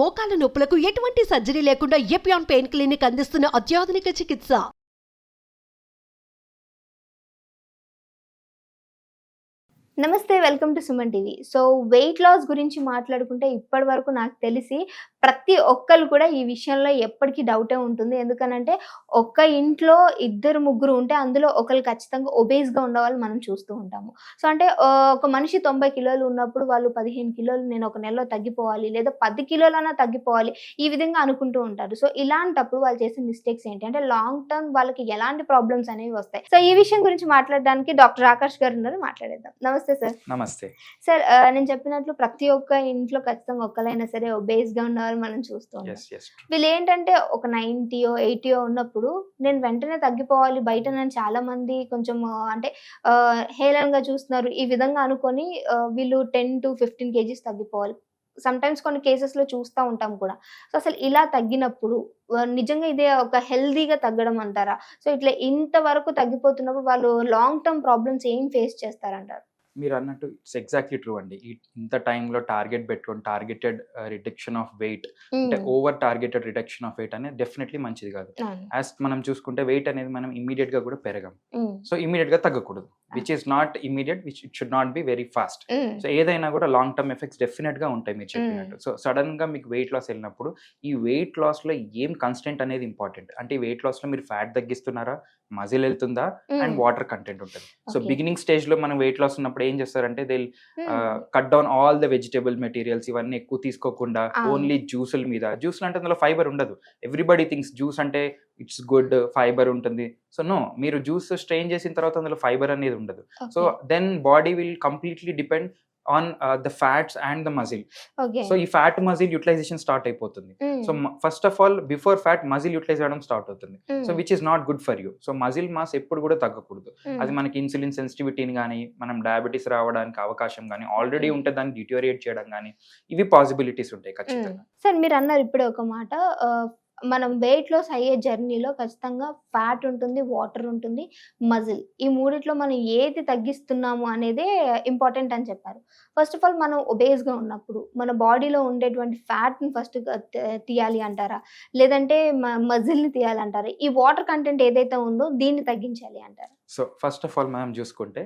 మోకాల నొప్పులకు ఎటువంటి సర్జరీ లేకుండా ఎపియాన్ పెయిన్ క్లినిక్ అందిస్తున్న అత్యాధునిక చికిత్స. నమస్తే, welcome to Suman TV. So weight loss గురించి మాట్లాడుకుంటే ఇప్పటి వరకు నాకు తెలిసి ప్రతి ఒక్కరు కూడా ఈ విషయంలో ఎప్పటికీ డౌటే ఉంటుంది. ఎందుకనంటే ఒక్క ఇంట్లో ఇద్దరు ముగ్గురు ఉంటే అందులో ఒకరు ఖచ్చితంగా ఒబేస్గా ఉండేవాళ్ళు మనం చూస్తూ ఉంటాము. సో అంటే ఒక మనిషి 90 కిలోలు ఉన్నప్పుడు వాళ్ళు 15 కిలోలు నేను ఒక నెలలో తగ్గిపోవాలి, లేదా 10 కిలోలైనా తగ్గిపోవాలి, ఈ విధంగా అనుకుంటూ ఉంటారు. సో ఇలాంటప్పుడు వాళ్ళు చేసే మిస్టేక్స్ ఏంటి అంటే లాంగ్ టర్మ్ వాళ్ళకి ఎలాంటి ప్రాబ్లమ్స్ అనేవి వస్తాయి. సో ఈ విషయం గురించి మాట్లాడడానికి డాక్టర్ ఆకాష్ గారు ఉన్నారు, మాట్లాడేద్దాం. నమస్తే సార్. నమస్తే సార్, నేను చెప్పినట్లు ప్రతి ఒక్క ఇంట్లో ఖచ్చితంగా ఒక్కలైనా సరే ఒబేస్ గా ఉన్నవారు మనం చూస్తూ ఉంటాం. వీళ్ళు ఏంటంటే ఒక 90 80 ఉన్నప్పుడు నేను వెంటనే తగ్గిపోవాలి, బయట నన్ను చాలా మంది కొంచెం అంటే హేళనగా చూస్తున్నారు, ఈ విధంగా అనుకొని వీళ్ళు 10 to 15 kgs తగ్గిపోవాలి. సమ్ టైమ్స్ కొన్ని కేసెస్ లో చూస్తూ ఉంటాం కూడా. సో అసలు ఇలా తగ్గినప్పుడు నిజంగా ఇదే ఒక హెల్దీగా తగ్గడం అంటారా? సో ఇట్లా ఇంతవరకు తగ్గిపోతున్నప్పుడు వాళ్ళు లాంగ్ టర్మ్ ప్రాబ్లమ్స్ ఏం ఫేస్ చేస్తారంటారు? మీరు అన్నట్టు ఇట్స్ ఎగ్జాక్ట్లీ ట్రూ అండి. ఇంత టైంలో టార్గెట్ పెట్టుకొని టార్గెటెడ్ రిడక్షన్ ఆఫ్ వెయిట్ అంటే over targeted reduction of weight అనేది డెఫినెట్లీ మంచిది కాదు. యాజ్ మనం చూసుకుంటే వెయిట్ అనేది మనం ఇమీడియట్ గా కూడా పెరగం, సో ఇమీడియట్ గా తగ్గకూడదు, which is not immediate, which it should not be very fast. So ఏదైనా కూడా లాంగ్ టర్మ్ ఎఫెక్ట్స్ డెఫినెట్ గా ఉంటాయి మీరు చెప్పినట్టు. సో సడన్ గా మీకు వెయిట్ లాస్ వెళ్ళినప్పుడు ఈ వెయిట్ లాస్ లో ఏం కన్స్టెంట్ అనేది ఇంపార్టెంట్. అంటే ఈ వెయిట్ లాస్ లో మీరు ఫ్యాట్ తగ్గిస్తున్నారా, మజిల్ వెళ్తుందా, అండ్ వాటర్ కంటెంట్ ఉంటుంది. సో బిగినింగ్ స్టేజ్ లో మనం వెయిట్ లాస్ ఉన్నప్పుడు ఏం చేస్తారంటే they cut down all the vegetable materials, ఇవన్నీ ఎక్కువ తీసుకోకుండా ఓన్లీ జ్యూసుల మీద. జ్యూస్లు అంటే అందులో ఫైబర్ ఉండదు. ఎవ్రీబడి థింక్స్ జ్యూస్ అంటే ఇట్స్ గుడ్, ఫైబర్ ఉంటుంది. సో నో, మీరు జ్యూస్ స్ట్రెయిన్ చేసిన తర్వాత అందులో ఫైబర్ అనేది ఉండదు. So then body will completely depend on the fats and the muscle. So ఈ ఫ్యాట్ మజిల్ యూటిలైజేషన్ స్టార్ట్ అయిపోతుంది. So first of all before fat muscle utilise అవ్వడం స్టార్ట్ అవుతుంది. So which is not good for you. So muscle mass ఎప్పుడు కూడా తగ్గకూడదు. అది మనకి insulin సెన్సిటివిటీని కానీ, మనం డయాబెటీస్ రావడానికి అవకాశం కానీ, ఆల్రెడీ ఉంటే దాన్ని డిటోరియేట్ చేయడం కానీ, ఇవి పాసిబిలిటీస్ ఉంటాయి ఖచ్చితంగా. సార్ మీరు అన్నారు ఇప్పుడే ఒక మాట, మనం వెయిట్ లాస్ అయ్యే జర్నీలో ఖచ్చితంగా ఫ్యాట్ ఉంటుంది, వాటర్ ఉంటుంది, మజిల్, ఈ మూడిట్లో మనం ఏది తగ్గిస్తున్నాము అనేదే ఇంపార్టెంట్ అని చెప్పారు. ఫస్ట్ ఆఫ్ ఆల్ మనం ఒబేస్గా ఉన్నప్పుడు మన బాడీలో ఉండేటువంటి ఫ్యాట్ని ఫస్ట్ తీయాలి అంటారా, లేదంటే మజిల్ని తీయాలంటారా? ఈ వాటర్ కంటెంట్ ఏదైతే ఉందో దీన్ని తగ్గించాలి అంటారా? సో ఫస్ట్ ఆఫ్ ఆల్ మనం చూసుకుంటే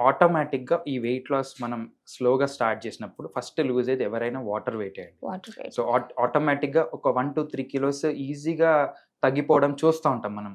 ఆటోమేటిక్ గా ఈ వెయిట్ లాస్ మనం స్లోగా స్టార్ట్ చేసినప్పుడు ఫస్ట్ లూజ్ అయితే ఎవరైనా వాటర్ వెయిట్ అయ్యండి. సో ఆటోమేటిక్ గా ఒక 1 to 3 kilos ఈజీగా తగ్గిపోవడం చూస్తూ ఉంటాం మనం.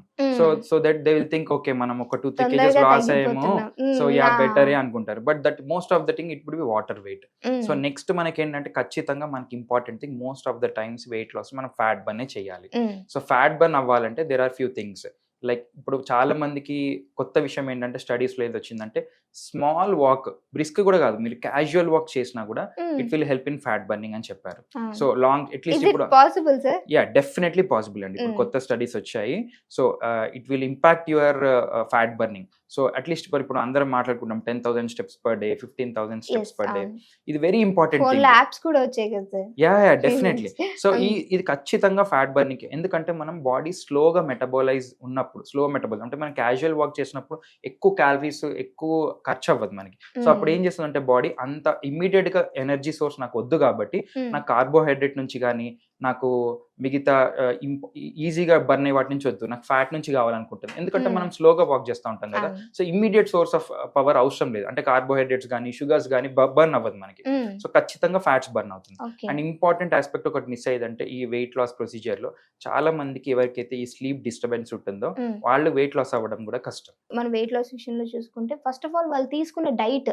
So that they will think okay మనం ఒక 2-3 kgs లాస్ అయ్యేమో, సో యా బెటరే అనుకుంటారు. But that most of the thing it would be water weight. So next మనకి ఏంటంటే ఖచ్చితంగా మనకి important thing, most of the times weight loss మనం ఫ్యాట్ బర్న్ చేయాలి. సో ఫ్యాట్ బర్న్ అవ్వాలంటే there are few things. Like ఇప్పుడు చాలా మందికి కొత్త విషయం ఏంటంటే స్టడీస్ లో ఏది వచ్చిందంటే స్మాల్ వాక్, బ్రిస్క్ కూడా కాదు, మీరు క్యాజువల్ వాక్ చేసినా కూడా it will help in fat burning అని చెప్పారు. సో లాంగ్ అట్లీస్ట్ ఇప్పుడు యా డెఫినెట్లీ పాసిబుల్ అండి. ఇప్పుడు కొత్త స్టడీస్ వచ్చాయి. So it will impact your fat burning. So at least ఇప్పుడు అందరం మాట్లాడుకుంటాం 10,000 steps per day, 15,000 steps per day. ఇది వెరీ ఇంపార్టెంట్ థింగ్. యాప్స్ కూడా వచ్చాయి కదా. Yeah definitely. సో ఇది ఖచ్చితంగా ఫ్యాట్ బర్నింగ్. ఎందుకంటే మనం బాడీ స్లోగా మెటబాలైజ్ ఉన్నప్పుడు, స్లో మెటబాల్ అంటే మనం క్యాజువల్ వాక్ చేసినప్పుడు ఎక్కువ క్యాలరీస్ ఎక్కువ ఖర్చు అవ్వదు మనకి. సో అప్పుడు ఏం చేస్తుందంటే బాడీ అంత ఇమ్మీడియట్ గా ఎనర్జీ సోర్స్ నాకు వద్దు కాబట్టి నాకు కార్బోహైడ్రేట్ నుంచి కానీ, నాకు మిగతా ఈజీగా బర్న్ అయ్యే వాటి నుంచి వద్దు, నాకు ఫ్యాట్ నుంచి కావాలనుకుంటుంది. ఎందుకంటే మనం స్లోగా వాక్ చేస్తూ ఉంటాం కదా. So immediate source of power అవసరం లేదు. అంటే కార్బోహైడ్రేట్స్ కానీ, షుగర్స్ కానీ బర్న్ అవ్వదు మనకి. సో ఖచ్చితంగా ఫ్యాట్స్ బర్న్ అవుతుంది. అండ్ ఇంపార్టెంట్ ఆస్పెక్ట్ ఒకటి మిస్ అయ్యేదంటే ఈ వెయిట్ లాస్ ప్రొసీజర్ లో చాలా మందికి ఎవరికైతే ఈ స్లీప్ డిస్టర్బెన్స్ ఉంటుందో వాళ్ళు వెయిట్ లాస్ అవ్వడం కూడా కష్టం. మన వెయిట్ లాస్ విషయంలో చూసుకుంటే ఫస్ట్ ఆఫ్ ఆల్ వాళ్ళు తీసుకునే డైట్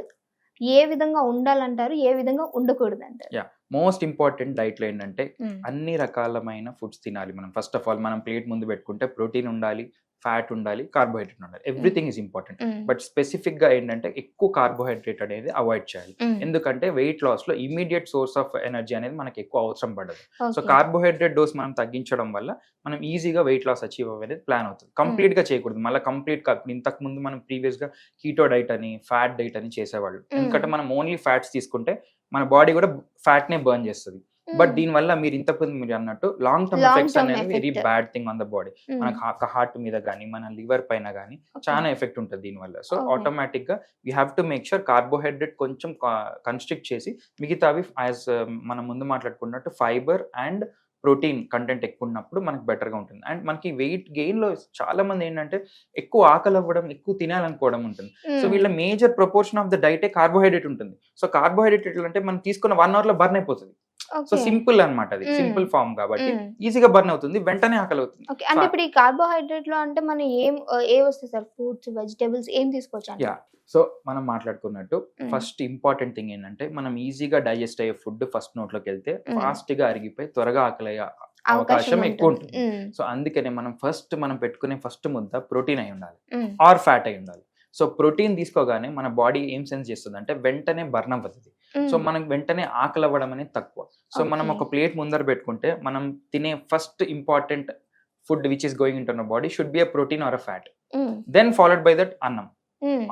ఏ విధంగా ఉండాలంటారు, ఏ విధంగా ఉండకూడదు అంటారు? యా మోస్ట్ ఇంపార్టెంట్ డైట్ లో ఏంటంటే అన్ని రకాలమైన ఫుడ్స్ తినాలి మనం. ఫస్ట్ ఆఫ్ ఆల్ మనం ప్లేట్ ముందు పెట్టుకుంటే ప్రోటీన్ ఉండాలి, ఫ్యాట్ ఉండాలి, కార్బోహైడ్రేట్ ఉండాలి. Everything is important. But specific గా ఏంటంటే ఎక్కువ కార్బోహైడ్రేట్ అనేది అవాయిడ్ చేయాలి. ఎందుకంటే వెయిట్ లాస్ లో ఇమీడియట్ సోర్స్ ఆఫ్ ఎనర్జీ అనేది మనకి ఎక్కువ అవసరం పడదు. సో కార్బోహైడ్రేట్ డోస్ మనం తగ్గించడం వల్ల మనం ఈజీగా వెయిట్ లాస్ అచీవ్ అనేది ప్లాన్ అవుతుంది. కంప్లీట్ గా చేయకూడదు. మళ్ళీ కంప్లీట్ గా ఇంతకు ముందు మనం ప్రీవియస్ గా కీటో డైట్ అని, ఫ్యాట్ డైట్ అని చేసేవాళ్ళు. ఎందుకంటే మనం ఓన్లీ ఫ్యాట్స్ తీసుకుంటే మన బాడీ కూడా ఫ్యాట్ నే బర్న్ చేస్తుంది. బట్ దీని వల్ల మీరు ఇంతకుముందు మీరు అన్నట్టు long term Long effects term అనేది very effect. Bad thing on the body. మనకు హార్ట్ మీద కానీ మన లివర్ పైన కానీ చాలా ఎఫెక్ట్ ఉంటుంది దీనివల్ల. So Okay. ఆటోమేటిక్ గా we have to make sure carbohydrate కొంచెం కన్స్ట్రిక్ట్ చేసి మిగతావి యాజ్ మనం ముందు మాట్లాడుకున్నట్టు ఫైబర్ అండ్ ప్రోటీన్ కంటెంట్ ఎక్కువ ఉన్నప్పుడు మనకి బెటర్ గా ఉంటుంది. అండ్ మనకి వెయిట్ గెయిన్ లో చాలా మంది ఏంటంటే ఎక్కువ ఆకలి అవ్వడం, ఎక్కువ తినాలనుకోవడం ఉంటుంది. సో వీళ్ళ మేజర్ ప్రపోర్షన్ ఆఫ్ ద డైటే కార్బోహైడ్రేట్ ఉంటుంది. సో కార్బోహైడ్రేట్ అంటే మనం తీసుకున్న 1 hour లో బర్న్ అయిపోతుంది. సో సింపుల్ అన్నమాట, అది సింపుల్ ఫార్మ్ కాబట్టి ఈజీగా బర్న్ అవుతుంది, వెంటనే ఆకలి అవుతుంది. అంటే ఇప్పుడు ఈ కార్బోహైడ్రేట్ లో అంటే మనం ఏ వస్తాయి సార్? ఫ్రూట్స్, వెజిటేబుల్స్ ఏం తీసుకోవచ్చు? యా, సో మనం మాట్లాడుకున్నట్టు ఫస్ట్ ఇంపార్టెంట్ థింగ్ ఏంటంటే మనం ఈజీగా డైజెస్ట్ అయ్యే ఫుడ్ ఫస్ట్ నోట్లోకి వెళ్తే ఫాస్ట్ గా అరిగిపోయి త్వరగా ఆకలి అయ్యే అవకాశం ఎక్కువ ఉంటుంది. సో అందుకనే మనం పెట్టుకునే ఫస్ట్ ముద్ద ప్రోటీన్ అయి ఉండాలి ఆర్ ఫ్యాట్ అయి ఉండాలి. సో ప్రోటీన్ తీసుకోగానే మన బాడీ ఏం సెన్స్ చేస్తుంది అంటే వెంటనే బర్న్ అవ్వదు. సో మనకు వెంటనే ఆకలి అవ్వడం అనేది తక్కువ. సో మనం ఒక ప్లేట్ ముందర పెట్టుకుంటే మనం తినే first important food which is going into our body should be a protein or a fat, then followed by that అన్నం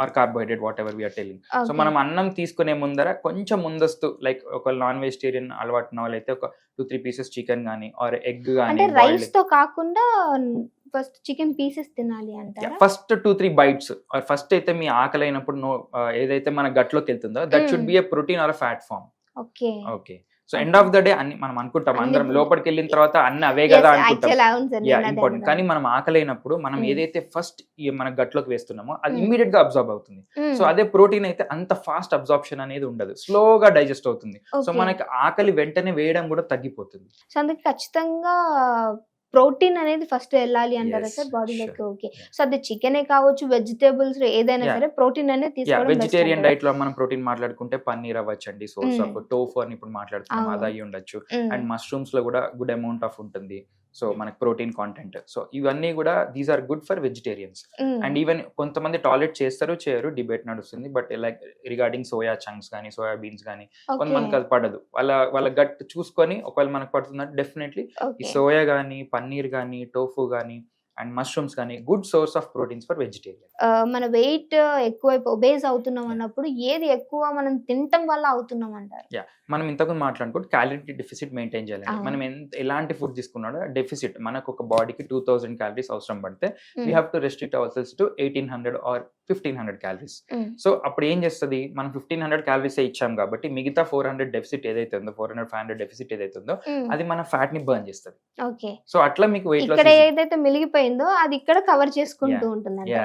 or carbohydrate whatever we are telling. So మనం అన్నం తీసుకునే ముందర కొంచెం ముందస్తు లైక్ ఒక నాన్ వెజిటేరియన్ అలవాటు ఉన్న వాళ్ళైతే ఒక 2-3 pieces చికెన్ గానీ ఆర్ ఎగ్ అంటే గానీ రైస్ తో కాకుండా ఫస్ట్ చికెన్ పీసెస్ తినాలి అంటారా? ఫస్ట్ 2-3 bites ఆర్ ఫస్ట్ అయితే మీ ఆకలి అయినప్పుడు ఏదైతే మన గట్లోకి వెళ్తుందో that should be a protein or fat form. Okay okay, so end of the day అన్ని మనం అనుకుంటాం అందరం లోపలికి వెళ్ళిన తర్వాత అన్ని అవే కదా అనుకుంటాం, ఇంపార్టెంట్. కానీ మనం ఆకలైనప్పుడు మనం ఏదైతే ఫస్ట్ మన గట్లోకి వేస్తున్నామో అది ఇమ్మీడియట్ గా అబ్జార్బ్ అవుతుంది. సో అదే ప్రోటీన్ అయితే అంత ఫాస్ట్ అబ్జార్ప్షన్ అనేది ఉండదు, స్లోగా డైజెస్ట్ అవుతుంది. సో మనకి ఆకలి వెంటనే వేయడం కూడా తగ్గిపోతుంది. సో అందుకే ఖచ్చితంగా ప్రోటీన్ అనేది ఫస్ట్ వెళ్ళాలి అంటారా Yes, సార్ బాడీలోకి? sure. ఓకే, సో అది చికెనే కావచ్చు, వెజిటేబుల్స్ ఏదైనా Yeah. సరే ప్రోటీన్ అనేది తీసుకోవడం వెజిటేరియన్ డైట్ లో మనం ప్రోటీన్ మాట్లాడుకుంటే పన్నీర్ అవ్వచ్చండి, సోర్స్ ఆఫ్ టోఫు అని ఇప్పుడు మాట్లాడుతున్నాం, అవును. అది అయ్యి ఉండొచ్చు. అండ్ మష్రూమ్స్ లో కూడా గుడ్ అమౌంట్ ఆఫ్ ఉంటుంది. సో మనకి ప్రోటీన్ కాంటెంట్. సో ఇవన్నీ కూడా these are good for vegetarians. And even కొంతమంది టాయిలెట్ చేస్తారు చేయరు, డిబేట్ నడుస్తుంది. But like regarding soya chunks కానీ సోయా బీన్స్ కానీ కొంతమందికి అది పడదు. వాళ్ళ గట్ చూసుకొని ఒకవేళ మనకు పడుతుందంటే డెఫినెట్లీ ఈ సోయా కానీ పన్నీర్ కానీ టోఫు కానీ అండ్ మష్రూమ్స్ కానీ good source of proteins for vegetarian. మన వెయిట్ ఎక్కువ ఒబేస్ అవుతున్నాం అన్నప్పుడు ఏది ఎక్కువ మనం తినటం వల్ల అవుతున్నాం అంటారు? మనం ఇంతకుముందు మాట్లాడుకుంటే క్యాలరీ డెఫిసిట్ మెయింటైన్ చేయాలండి. అవును. మనం ఎలాంటి ఫుడ్ తీసుకున్నాడో డెఫిసిట్ మనకు ఒక బాడీకి 2000 calories అవసరం పడితే we have to restrict our cals to 1800 or 1500 calories. So అప్పుడు ఏం చేస్తుంది, మనం 1500 calories ఇచ్చాం కాబట్టి మిగతా 400 డెఫిసిట్ ఏదైతే ఉందో 400-500 డెఫిసిట్ ఏదైతే ఉందో అది మన ఫ్యాట్ ని బర్న్ చేస్తుంది. ఓకే, సో అట్లా మీకు వెయిట్ ఇక్కడ లాస్ ఏదైతే మిలిగిపోయిందో అది ఇక్కడ కవర్ చేసుకుంటూ ఉంటుంది.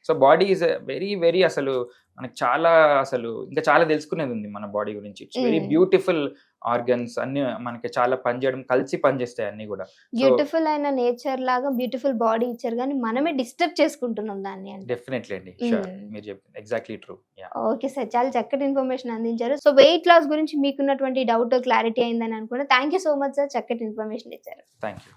So body is very very అసలు మనకి చాలా ఇంకా చాలా తెలుసుకునేది ఉంది మన బాడీ గురించి. ఇట్స్ వెరీ బ్యూటిఫుల్ ఆర్గన్స్, అన్ని మనకి చాలా పనిచేయడం కలిసి పనిచేస్తాయి అన్ని కూడా. బ్యూటిఫుల్ అయిన నేచర్ లాగా బ్యూటిఫుల్ బాడీ ఇచ్చారు కానీ మనమే డిస్టర్బ్ చేసుకుంటున్నాం దాన్ని అంటే. డెఫినెట్లీ అండి, షూర్, మీరు చెప్పింది ఎగ్జాక్ట్లీ ట్రూ. ఓకే సార్, చాలా చక్కటి ఇన్ఫర్మేషన్ అందించారు. సో వెయిట్ లాస్ గురించి మీకున్నటువంటి డౌట్ క్లారిటీ అయిందని అనుకుంటే thank you so much sir, చక్కటి ఇన్ఫర్మేషన్ ఇచ్చారు. Thank you.